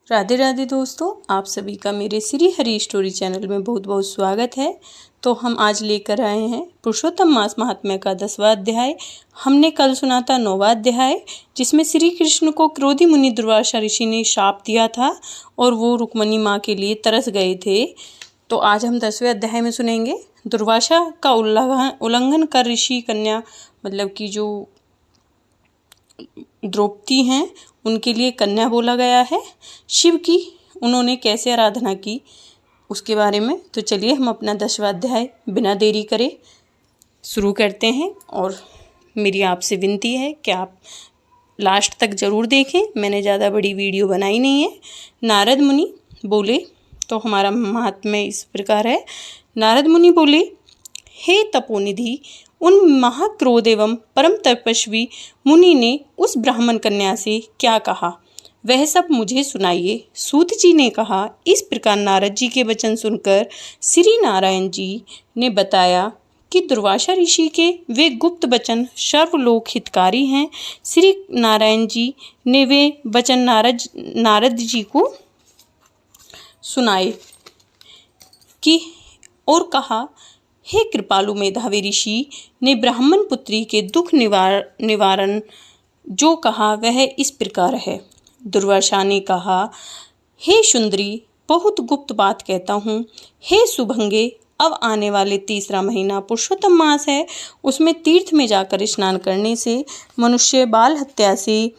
राधे राधे दोस्तों, आप सभी का मेरे श्री हरि स्टोरी चैनल में बहुत बहुत स्वागत है। तो हम आज लेकर आए हैं पुरुषोत्तम मास महात्म्य का 10वां अध्याय। हमने कल सुना था 9वां अध्याय, जिसमें श्री कृष्ण को क्रोधी मुनि दुर्वासा ऋषि ने शाप दिया था और वो रुक्मिणी माँ के लिए तरस गए थे। तो आज हम 10वें अध्याय में सुनेंगे। दुर्वासा का उल्लंघन कर ऋषि कन्या मतलब कि जो द्रौपदी हैं उनके लिए कन्या बोला गया है। शिव की उन्होंने कैसे आराधना की उसके बारे में। तो चलिए हम अपना 10वां अध्याय बिना देरी करे शुरू करते हैं। और मेरी आपसे विनती है कि आप लास्ट तक ज़रूर देखें। मैंने ज़्यादा बड़ी वीडियो बनाई नहीं है। नारद मुनि बोले, तो हमारा महात्म्य इस प्रकार है। नारद मुनि बोले, हे तपोनिधि, उन महाक्रोध एवं परम तपस्वी मुनि ने उस ब्राह्मण कन्या से क्या कहा, वह सब मुझे सुनाइए। सूत जी ने कहा, इस प्रकार नारद जी के वचन सुनकर श्री नारायण जी ने बताया कि दुर्वासा ऋषि के वे गुप्त वचन सर्वलोक हितकारी हैं। श्री नारायण जी ने वे वचन नारद जी को सुनाए कि और कहा, हे कृपालु मेधावी ऋषि ने ब्राह्मण पुत्री के दुख निवारण जो कहा वह इस प्रकार है। दुर्वासा ने कहा, हे सुंदरी, बहुत गुप्त बात कहता हूँ। हे सुभंगे, अब आने वाले 3रा महीना पुरुषोत्तम मास है। उसमें तीर्थ में जाकर स्नान करने से मनुष्य बाल हत्या से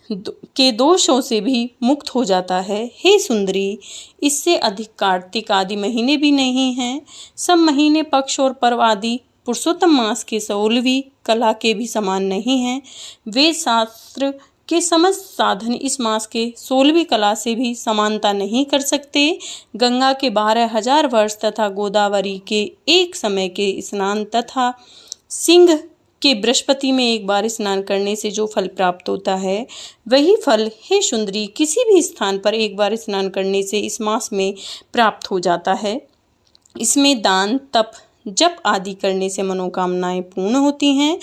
के दोषों से भी मुक्त हो जाता है। हे सुंदरी, इससे अधिक कार्तिक आदि महीने भी नहीं हैं। सब महीने पक्ष और पर्व आदि पुरुषोत्तम मास के 16वीं कला के भी समान नहीं हैं। वेद शास्त्र के समस्त साधन इस मास के 16वीं कला से भी समानता नहीं कर सकते। गंगा के 12,000 वर्ष तथा गोदावरी के एक समय के स्नान तथा सिंह कि बृहस्पति में एक बार स्नान करने से जो फल प्राप्त होता है, वही फल हे सुंदरी किसी भी स्थान पर एक बार स्नान करने से इस मास में प्राप्त हो जाता है। इसमें दान, तप, जप आदि करने से मनोकामनाएं पूर्ण होती हैं।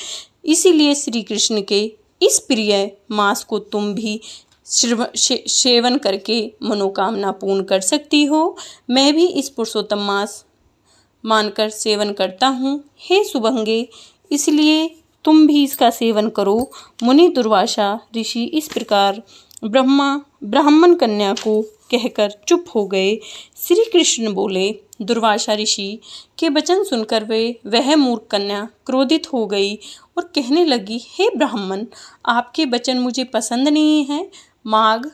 इसीलिए श्री कृष्ण के इस प्रिय मास को तुम भी सेवन करके मनोकामना पूर्ण कर सकती हो। मैं भी इस पुरुषोत्तम मास मानकर सेवन करता हूँ। हे सुभंगे, इसलिए तुम भी इसका सेवन करो। मुनि दुर्वासा ऋषि इस प्रकार ब्राह्मण कन्या को कहकर चुप हो गए। श्री कृष्ण बोले, दुर्वासा ऋषि के वचन सुनकर वह मूर्ख कन्या क्रोधित हो गई और कहने लगी, हे ब्राह्मण, आपके वचन मुझे पसंद नहीं हैं। माघ,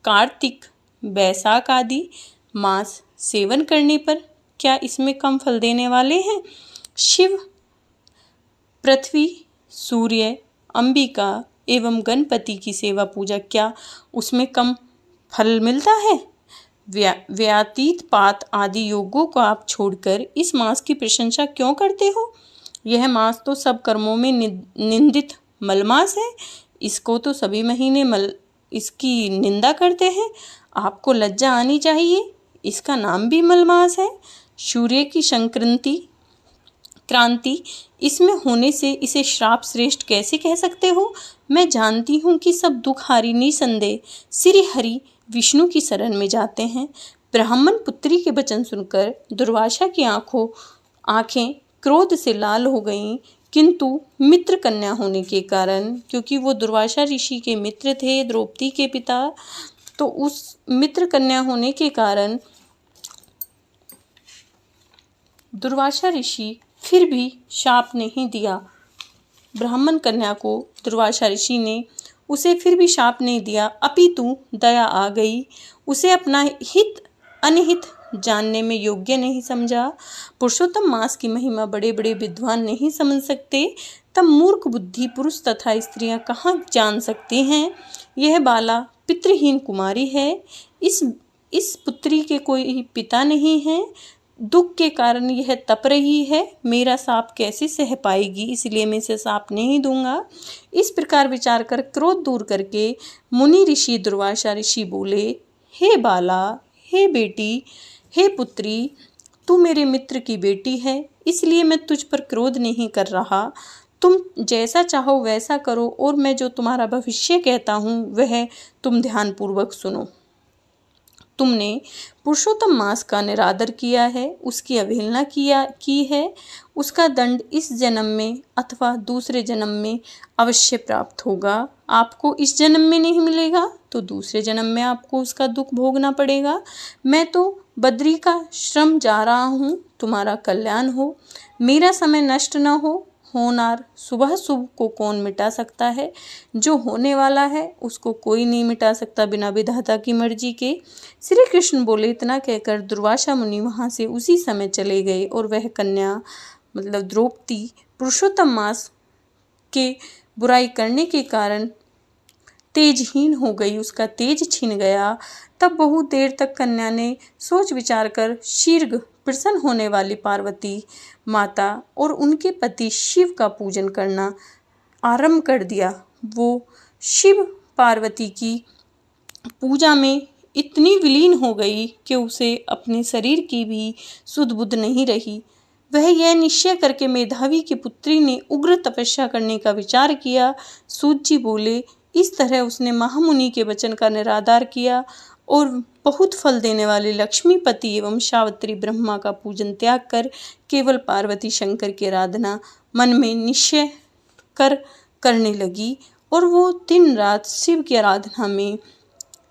कार्तिक, बैसाख आदि मास सेवन करने पर क्या इसमें कम फल देने वाले हैं? शिव, पृथ्वी, सूर्य, अंबिका एवं गणपति की सेवा पूजा, क्या उसमें कम फल मिलता है? व्यातीत पात आदि योगों को आप छोड़कर इस मास की प्रशंसा क्यों करते हो? यह मास तो सब कर्मों में निंदित मलमास है। इसको तो सभी महीने इसकी निंदा करते हैं। आपको लज्जा आनी चाहिए। इसका नाम भी मलमास है। सूर्य की क्रांति इसमें होने से इसे श्राप श्रेष्ठ कैसे कह सकते हो? मैं जानती हूँ कि सब दुखहारी निसंदेह श्री हरि विष्णु की शरण में जाते हैं। ब्राह्मण पुत्री के वचन सुनकर दुर्वासा की आंखें क्रोध से लाल हो गईं, किंतु मित्र कन्या होने के कारण, क्योंकि वो दुर्वासा ऋषि के मित्र थे, द्रौपदी के पिता, तो उस मित्र कन्या होने के कारण दुर्वासा ऋषि फिर भी शाप नहीं दिया। ब्राह्मण कन्या को दुर्वासा ऋषि ने उसे फिर भी शाप नहीं दिया, अपितु दया आ गई। उसे अपना हित अनहित जानने में योग्य नहीं समझा। पुरुषोत्तम मास की महिमा बड़े बड़े विद्वान नहीं समझ सकते, तब मूर्ख बुद्धि पुरुष तथा स्त्रियां कहाँ जान सकती हैं? यह बाला पितृहीन कुमारी है। इस पुत्री के कोई पिता नहीं है। दुख के कारण यह तप रही है। मेरा साप कैसे सह पाएगी, इसलिए मैं इसे साप नहीं दूंगा। इस प्रकार विचार कर क्रोध दूर करके मुनि ऋषि दुर्वासा ऋषि बोले, हे बाला, हे बेटी, हे पुत्री, तू मेरे मित्र की बेटी है, इसलिए मैं तुझ पर क्रोध नहीं कर रहा। तुम जैसा चाहो वैसा करो और मैं जो तुम्हारा भविष्य कहता हूँ वह तुम ध्यानपूर्वक सुनो। तुमने पुरुषोत्तम मास का निरादर किया है, उसकी अवहेलना की है, उसका दंड इस जन्म में अथवा दूसरे जन्म में अवश्य प्राप्त होगा। आपको इस जन्म में नहीं मिलेगा तो दूसरे जन्म में आपको उसका दुख भोगना पड़ेगा। मैं तो बद्री का श्रम जा रहा हूँ, तुम्हारा कल्याण हो, मेरा समय नष्ट न हो। होनार सुबह शुभ को कौन मिटा सकता है, जो होने वाला है उसको कोई नहीं मिटा सकता बिना विधाता की मर्जी के। श्री कृष्ण बोले। इतना कहकर दुर्वासा मुनि वहाँ से उसी समय चले गए और वह कन्या मतलब द्रौपदी पुरुषोत्तम मास के बुराई करने के कारण तेजहीन हो गई, उसका तेज छिन गया। तब बहुत देर तक कन्या ने सोच विचार कर शीघ्र प्रसन्न होने वाली पार्वती माता और उनके पति शिव का पूजन करना आरंभ कर दिया। वो शिव पार्वती की पूजा में इतनी विलीन हो गई कि उसे अपने शरीर की भी सुध बुध नहीं रही। वह यह निश्चय करके मेधावी की पुत्री ने उग्र तपस्या करने का विचार किया। सूत जी बोले। इस तरह उसने महामुनि के वचन का निरादर किया और बहुत फल देने वाले लक्ष्मीपति एवं सावित्री ब्रह्मा का पूजन त्याग कर केवल पार्वती शंकर की आराधना मन में निश्चय करने लगी और वो दिन रात शिव की आराधना में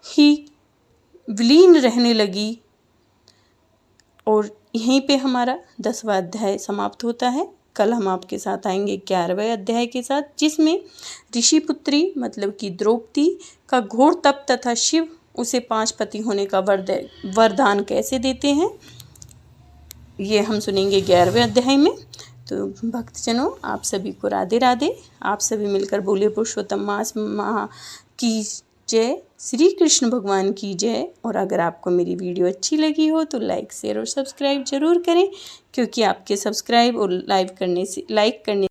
ही विलीन रहने लगी। और यहीं पे हमारा 10वां अध्याय समाप्त होता है। कल हम आपके साथ आएंगे 11वें अध्याय के साथ, जिसमें ऋषिपुत्री मतलब कि द्रौपदी का घोर तप तथा शिव उसे 5 पति होने का वरदान कैसे देते हैं, ये हम सुनेंगे 11वें अध्याय में। तो भक्तजनों, आप सभी को राधे राधे। आप सभी मिलकर बोलिए पुरुषोत्तम मास महा की जय, श्री कृष्ण भगवान की जय। और अगर आपको मेरी वीडियो अच्छी लगी हो तो लाइक शेयर और सब्सक्राइब जरूर करें, क्योंकि आपके सब्सक्राइब और लाइक करने